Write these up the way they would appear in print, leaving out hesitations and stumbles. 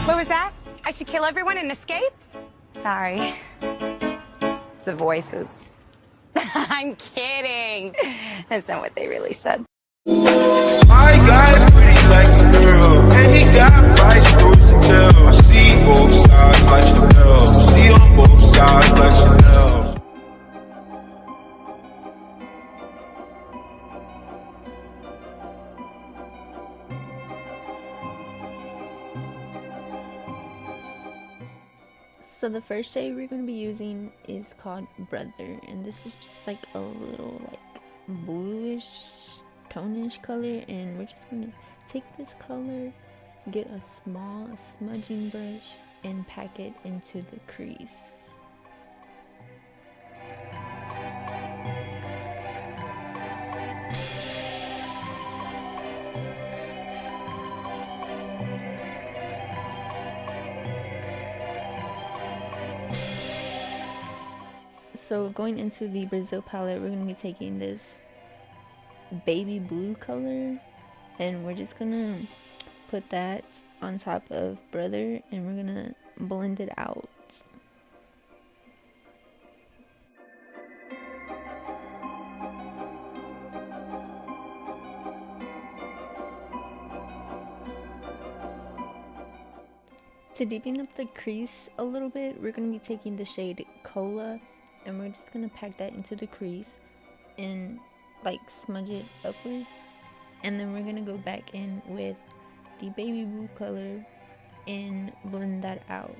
What was that? I should kill everyone and escape? Sorry. The voices. I'm kidding. That's not what they really said. My guy pretty like a girl, and he got bright stories to tell. I see both sides like Chanel. See on both sides like Chanel. So the first shade we're going to be using is called Brother, and this is just like a little like bluish tonish color, and we're just going to take this color, get a small smudging brush, and pack it into the crease. So going into the Brazil palette, we're going to be taking this baby blue color, and we're just going to put that on top of Brother, and we're going to blend it out. To deepen up the crease a little bit, we're going to be taking the shade Cola, and we're just going to pack that into the crease and like smudge it upwards, and then we're going to go back in with the baby blue color and blend that out.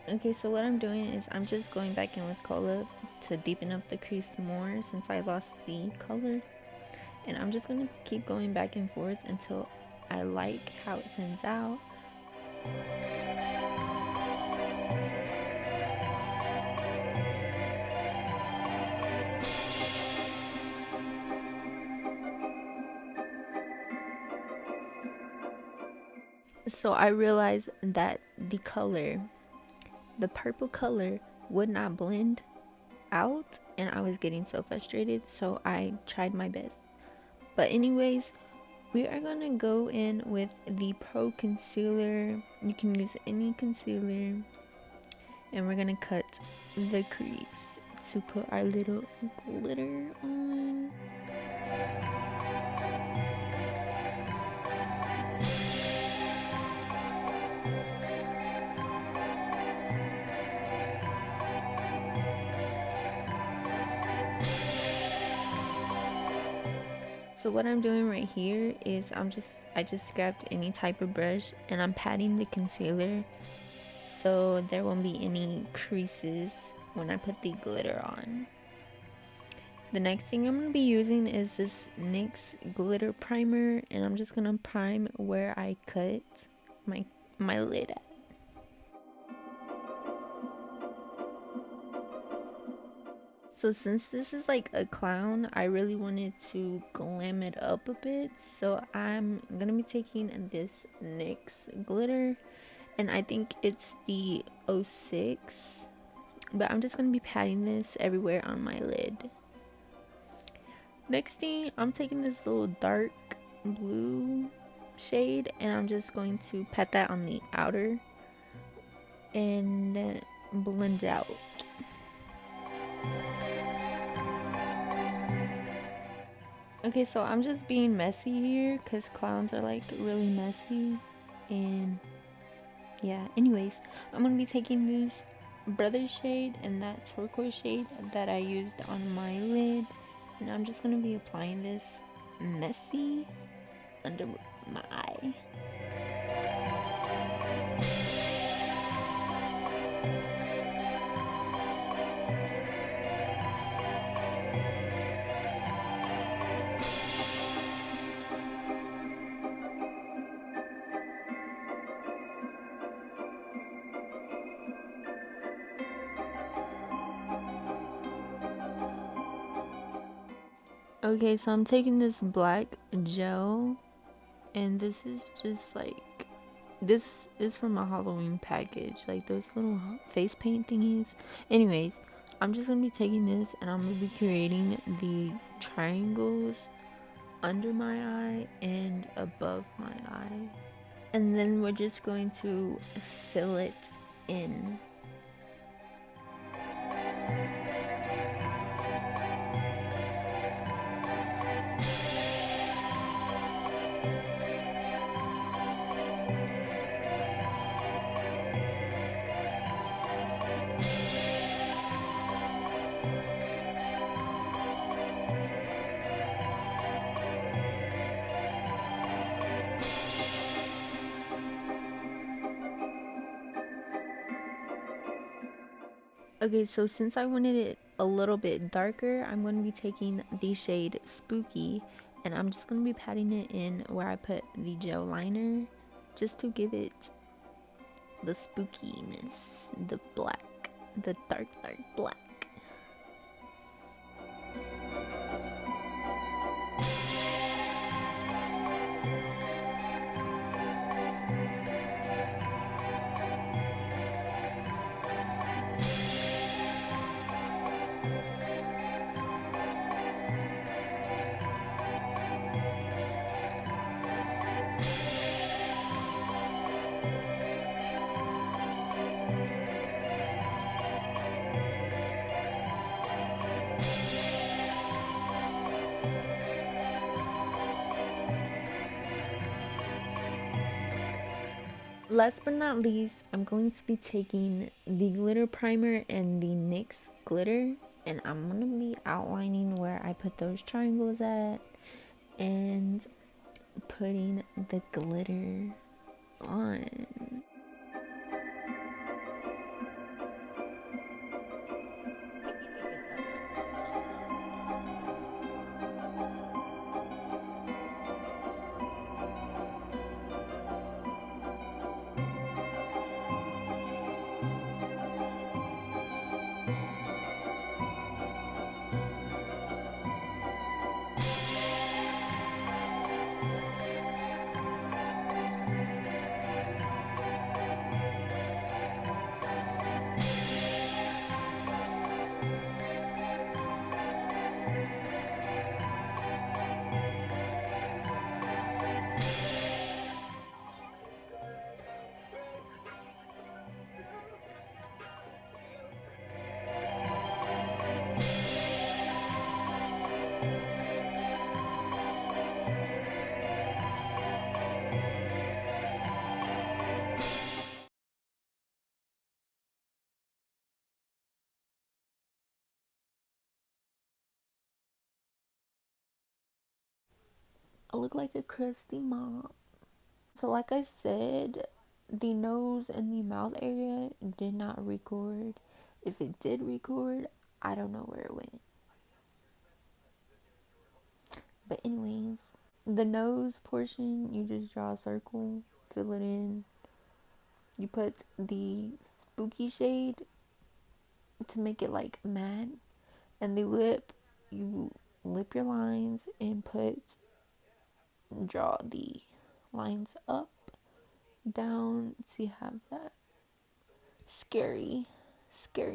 Okay, so what I'm doing is I'm just going back in with Cola to deepen up the crease more since I lost the color, and I'm just going to keep going back and forth until I like how it turns out. So I realized that the purple color would not blend out, and I was getting so frustrated, so I tried my best. But anyways, we are gonna go in with the Pro Concealer. You can use any concealer, and we're gonna cut the crease to put our little glitter on. So what I'm doing right here is I just grabbed any type of brush, and I'm patting the concealer so there won't be any creases when I put the glitter on. The next thing I'm going to be using is this NYX glitter primer, and I'm just going to prime where I cut my lid at. So since this is like a clown, I really wanted to glam it up a bit. So I'm going to be taking this NYX glitter, and I think it's the 06. But I'm just going to be patting this everywhere on my lid. Next thing, I'm taking this little dark blue shade, and I'm just going to pat that on the outer and blend it out. Okay, so I'm just being messy here because clowns are like really messy, and yeah, anyways, I'm gonna be taking this Brother shade and that turquoise shade that I used on my lid, and I'm just gonna be applying this messy under my eye. Okay, so I'm taking this black gel, and this is just like, this is from a Halloween package, like those little face paint thingies. Anyways, I'm just gonna be taking this and I'm gonna be creating the triangles under my eye and above my eye, and then we're just going to fill it in. Okay, so since I wanted it a little bit darker, I'm going to be taking the shade Spooky, and I'm just going to be patting it in where I put the gel liner, just to give it the spookiness, the black, the dark black. Last but not least, I'm going to be taking the glitter primer and the NYX glitter, and I'm going to be outlining where I put those triangles at and putting the glitter on. I look like a crusty mom. So like I said, the nose and the mouth area did not record. If it did record, I don't know where it went. But anyways, the nose portion, you just draw a circle, fill it in. You put the spooky shade to make it like matte. And the lip, you lip your lines and draw the lines up, down, so you have that scary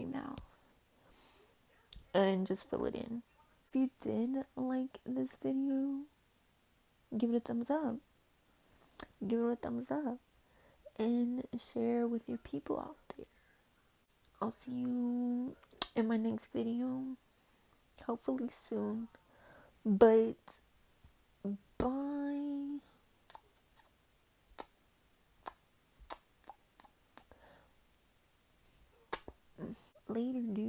mouth. And just fill it in. If you did like this video, give it a thumbs up. Give it a thumbs up. And share with your people out there. I'll see you in my next video. Hopefully soon. But bye. Later, dude.